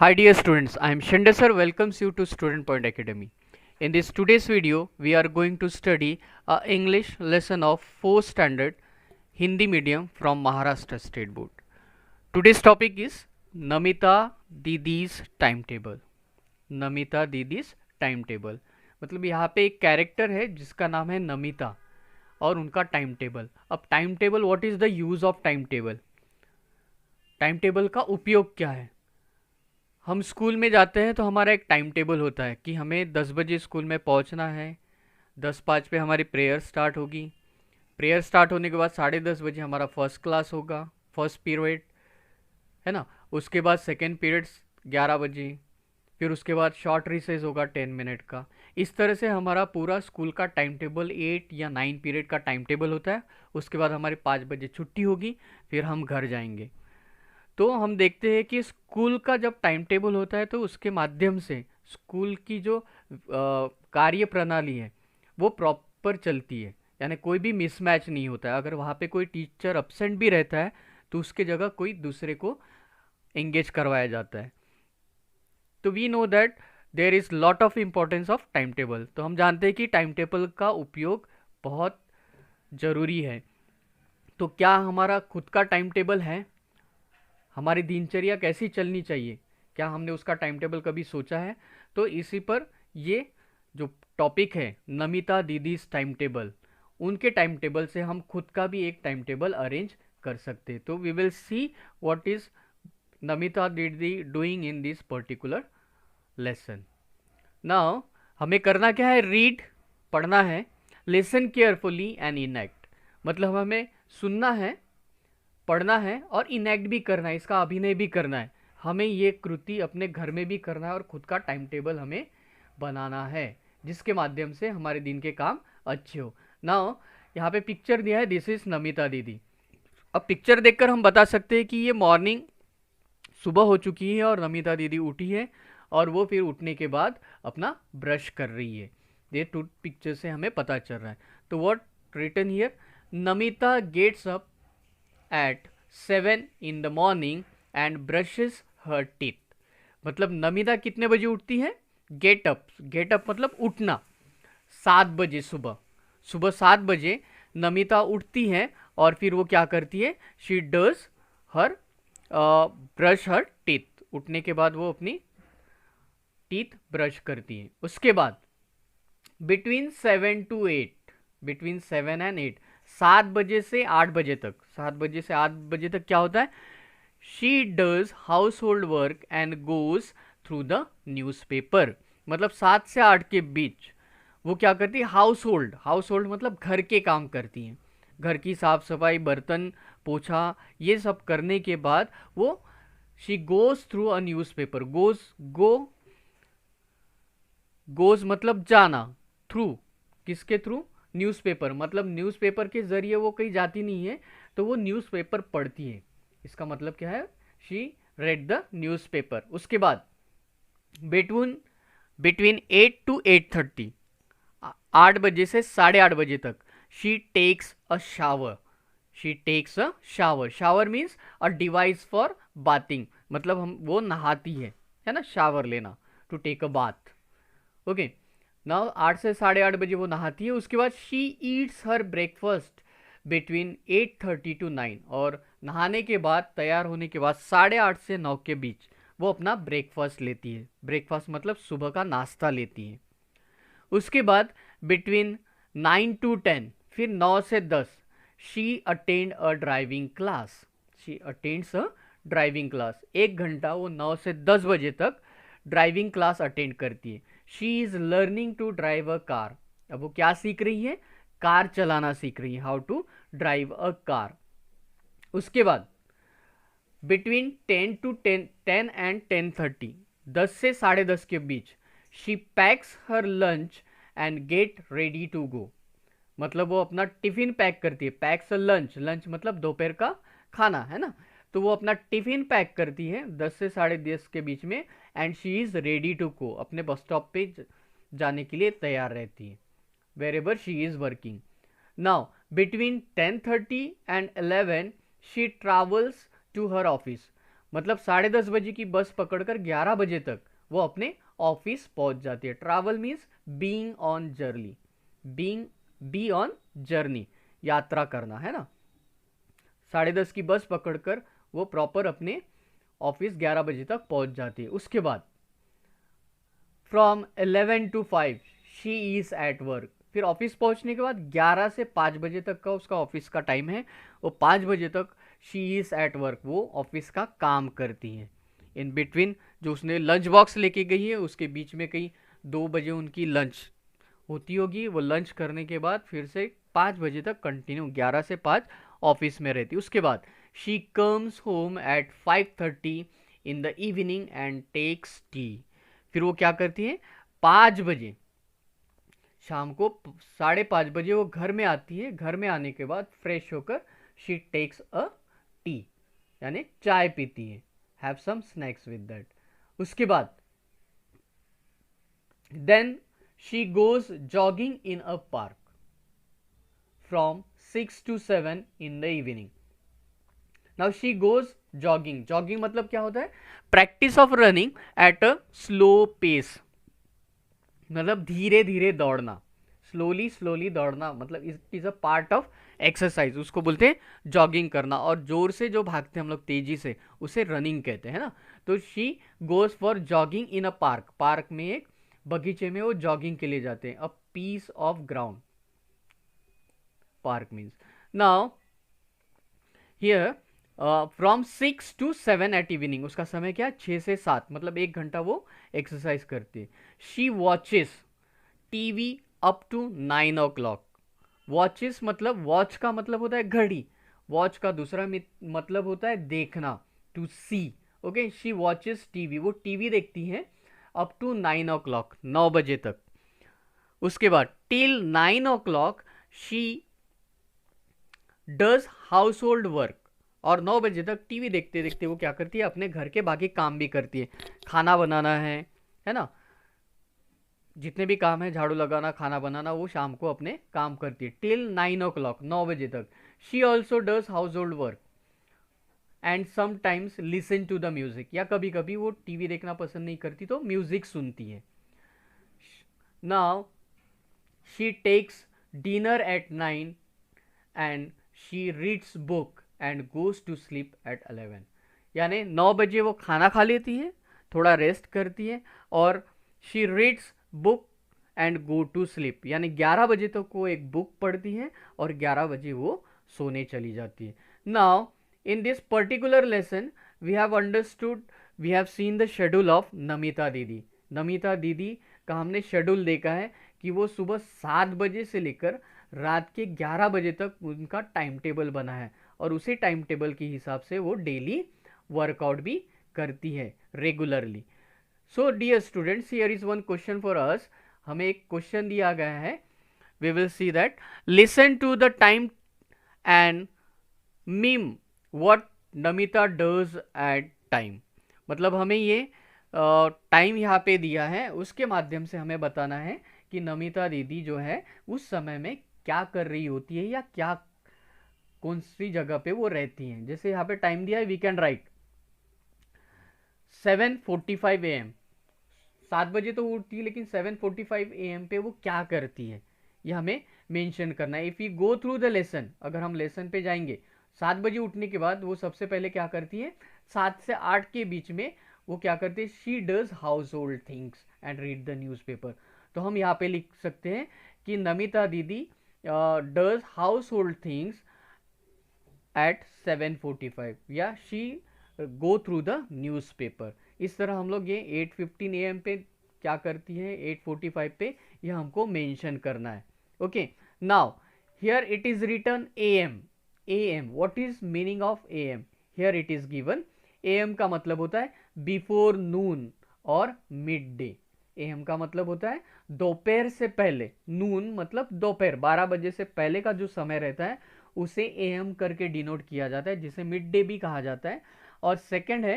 Hi dear students, I am Shende sir welcomes you to Student Point Academy. In this today's video, we are going to study a English lesson of 4th standard Hindi medium from Maharashtra State Board. Today's topic is Namita Didi's timetable. Namita didis time table मतलब यहाँ पे एक character है जिसका नाम है नमिता और उनका टाइम टेबल. अब time table, what is the use of time table? Time table का उपयोग क्या है? हम स्कूल में जाते हैं तो हमारा एक टाइम टेबल होता है कि हमें 10 बजे स्कूल में पहुंचना है. 10:05 पे हमारी प्रेयर स्टार्ट होगी. प्रेयर स्टार्ट होने के बाद 10:30 बजे हमारा फर्स्ट क्लास होगा, फर्स्ट पीरियड, है ना. उसके बाद सेकेंड पीरियड 11 बजे. फिर उसके बाद शॉर्ट रिसेस होगा 10 मिनट का. इस तरह से हमारा पूरा स्कूल का टाइम टेबल 8 या 9 पीरियड का टाइम टेबल होता है. उसके बाद हमारी 5 बजे छुट्टी होगी, फिर हम घर जाएंगे. तो हम देखते हैं कि स्कूल का जब टाइम टेबल होता है तो उसके माध्यम से स्कूल की जो कार्य प्रणाली है वो प्रॉपर चलती है, यानी कोई भी मिसमैच नहीं होता है. अगर वहाँ पे कोई टीचर अब्सेंट भी रहता है तो उसके जगह कोई दूसरे को एंगेज करवाया जाता है. तो we know that there is lot of importance of time table. तो हम जानते हैं कि टाइम टेबल का उपयोग बहुत ज़रूरी है. तो क्या हमारा खुद का टाइम टेबल है? हमारी दिनचर्या कैसी चलनी चाहिए, क्या हमने उसका टाइम टेबल कभी सोचा है? तो इसी पर ये जो टॉपिक है नमिता दीदीज टाइम टेबल, उनके टाइम टेबल से हम खुद का भी एक टाइम टेबल अरेंज कर सकते हैं. तो we will see what is Namita didi doing in this particular lesson. Now हमें करना क्या है? रीड, पढ़ना है. लिसन केयरफुली एंड इनएक्ट, मतलब हमें सुनना है, पढ़ना है और इनएक्ट भी करना है, इसका अभिनय भी करना है. हमें ये कृति अपने घर में भी करना है और खुद का टाइम टेबल हमें बनाना है जिसके माध्यम से हमारे दिन के काम अच्छे हो. नाउ यहाँ पे पिक्चर दिया है, दिस इज नमिता दीदी. अब पिक्चर देखकर हम बता सकते हैं कि ये मॉर्निंग सुबह हो चुकी है और नमिता दीदी उठी है और वो फिर उठने के बाद अपना ब्रश कर रही है. ये टू पिक्चर से हमें पता चल रहा है. तो what written here? Namita gets up at 7 in the morning and brushes her teeth. मतलब नमिता कितने बजे उठती है? गेट अप, गेट अप मतलब उठना. 7 बजे सुबह, सुबह 7 बजे नमिता उठती है और फिर वो क्या करती है? She does her brush her teeth. उठने के बाद वो अपनी टीथ ब्रश करती है. उसके बाद बिटवीन 7 to 8, बिटवीन 7 and 8, 7 बजे से 8 बजे तक, 7 बजे से 8 बजे तक क्या होता है? She does household work and goes through the news paper. मतलब 7 से 8 के बीच वो क्या करती है? हाउस होल्ड, हाउस होल्ड मतलब घर के काम करती हैं. घर की साफ सफाई, बर्तन पोछा, ये सब करने के बाद वो she goes through a news paper. Goes मतलब जाना, थ्रू किसके थ्रू? न्यूज़पेपर. मतलब न्यूज़पेपर के जरिए वो कहीं जाती नहीं है, तो वो न्यूज़पेपर पढ़ती है. इसका मतलब क्या है? She read the newspaper. उसके बाद बिटवीन बिटवीन 8 to 8:30, 8 बजे से 8:30 बजे तक she takes a shower. She takes a shower. Shower means a device for bathing, मतलब हम वो नहाती है ना, शावर लेना, to take a bath. Okay. Now 8 से 8:30 बजे वो नहाती है. उसके बाद she eats her breakfast between 8:30 to 9, और नहाने के बाद, तैयार होने के बाद 8:30 से 9 के बीच वो अपना ब्रेकफास्ट लेती है. ब्रेकफास्ट मतलब सुबह का नाश्ता लेती है. उसके बाद बिटवीन 9 to 10, फिर 9 से 10 she attend a driving class. She attends a driving class. 1 घंटा वो 9 से 10 बजे तक ड्राइविंग क्लास अटेंड करती है. She is learning to drive a car. अब वो क्या सीख रही है? कार चलाना सीख रही है, how to drive a car. उसके बाद बिटवीन 10 to 10 and 10:30, 10 से 10:30 के बीच she packs her lunch and get ready to go. मतलब वो अपना टिफिन पैक करती है. पैक्स लंच, लंच मतलब दोपहर का खाना, है ना. तो वो अपना टिफिन पैक करती है 10 से 10:30 के बीच में, and she is ready to go. अपने बस स्टॉप पे जाने के लिए तैयार रहती है, wherever she is working. Now between 10:30 and 11 she travels to her office. मतलब 10:30 बजे की बस पकड़कर 11 बजे तक वो अपने ऑफिस पहुंच जाती है। Travel means being on journey, be on journey, यात्रा करना, है ना। 10:30 की बस पकड़कर वो प्रॉपर अपने ऑफिस 11 बजे तक पहुंच जाती है। उसके बाद from 11 to 5 she is at work. फिर ऑफिस पहुंचने के बाद 11 से 5 बजे तक का उसका ऑफिस का टाइम है। वो 5 बजे तक शी इज एट वर्क, वो ऑफिस का काम करती है। इन बिटवीन जो उसने लंच बॉक्स लेके गई है उसके बीच में कहीं 2 बजे उनकी लंच होती होगी। वो लंच करने के बाद फिर से 5 बजे तक कंटिन्यू 11 से 5 ऑफिस में रहती है। उसके बाद she comes home at 5:30 in the evening and takes tea. फिर वो क्या करती है, 5 बजे शाम को 5:30 बजे वो घर में आती है। घर में आने के बाद फ्रेश होकर शी टेक्स अ टी, यानी चाय पीती है। Have some snacks with that. उसके बाद then she goes jogging in a park from 6 to 7 in the evening. Now she goes jogging. Jogging मतलब क्या होता है, practice of running at a slow pace, मतलब धीरे धीरे दौड़ना, स्लोली स्लोली दौड़ना, मतलब it is a part of exercise. उसको बोलते हैं जॉगिंग करना। और जोर से जो भागते हैं हम लोग तेजी से, उसे रनिंग कहते हैं ना। तो she goes for jogging in a park. Park में एक बगीचे में वो जॉगिंग के लिए जाते हैं। A piece of ground, park means. Now here from 6 to 7 at evening, उसका समय क्या, 6 से 7, मतलब 1 घंटा वो एक्सरसाइज करती है। She watches TV up to 9 o'clock। Watches मतलब, वॉच का मतलब होता है घड़ी, वॉच का दूसरा मतलब होता है देखना, to see. Okay, she watches TV, वो टीवी देखती हैं अप टू 9 o'clock, 9 बजे तक। उसके बाद till 9 o'clock she does household work. और 9 बजे तक टीवी देखते देखते वो क्या करती है, अपने घर के बाकी काम भी करती है। खाना बनाना है ना, जितने भी काम है, झाड़ू लगाना, खाना बनाना, वो शाम को अपने काम करती है टिल 9 o'clock, 9 बजे तक। She also does household work and sometimes listen to the music, या कभी कभी वो टीवी देखना पसंद नहीं करती तो म्यूजिक सुनती है। Now she takes dinner at 9 and she reads book and goes to sleep at 11। यानी 9 बजे वो खाना खा लेती है, थोड़ा रेस्ट करती है, और she reads book and go to sleep, यानी 11 बजे तक वो एक बुक पढ़ती है और 11 बजे वो सोने चली जाती है। Now in this particular lesson we have understood, we have seen the schedule of Namita दीदी। नमिता दीदी का हमने शेड्यूल देखा है कि वो सुबह 7 बजे से लेकर रात के 11 बजे तक उनका टाइम टेबल बना है, और उसी टाइम टेबल के हिसाब से वो डेली वर्कआउट भी करती है regularly. So dear students, here is one question for us. हमें एक क्वेश्चन दिया गया है, we will see that listen to the time and name what Namita does at time. मतलब हमें ये टाइम यहाँ पे दिया है, उसके माध्यम से हमें बताना है कि नमिता दीदी जो है उस समय में क्या कर रही होती है, या क्या कौन सी जगह पे वो रहती हैं। जैसे यहाँ पे टाइम दिया है, वी कैन राइट 7:45 AM। 7 बजे तो उठती है, लेकिन 7:45 AM पे वो क्या करती है, ये हमें मेंशन करना है। If you go through the lesson, अगर हम लेसन पे जाएंगे, 7 बजे उठने के बाद वो सबसे पहले क्या करती है, 7 से 8 के बीच में वो क्या करती है, she does house hold things and read the newspaper. तो हम यहाँ पे लिख सकते हैं कि नमिता दीदी does house hold things at 7:45, या she go through the newspaper. इस तरह हम लोग ये 8:15 AM पे क्या करती है, 8:45 पे यह हमको मेंशन करना है। Okay, now here it is written AM। AM, what is meaning of AM? Here it is given, AM का मतलब होता है बिफोर नून और मिड डे। AM का मतलब होता है दोपहर से पहले, नून मतलब दोपहर, 12 बजे से पहले का जो समय रहता है उसे AM करके डिनोट किया जाता है, जिसे मिड डे भी कहा जाता है। और सेकंड है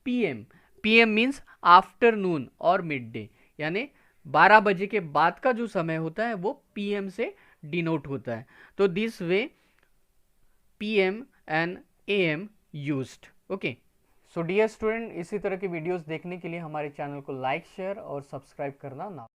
PM। PM मीन्स आफ्टरनून और मिड डे, यानी 12 बजे के बाद का जो समय होता है वो PM से डिनोट होता है। तो this way PM and AM used. Okay, so dear student, इसी तरह की वीडियोस देखने के लिए हमारे चैनल को लाइक, शेयर और सब्सक्राइब करना ना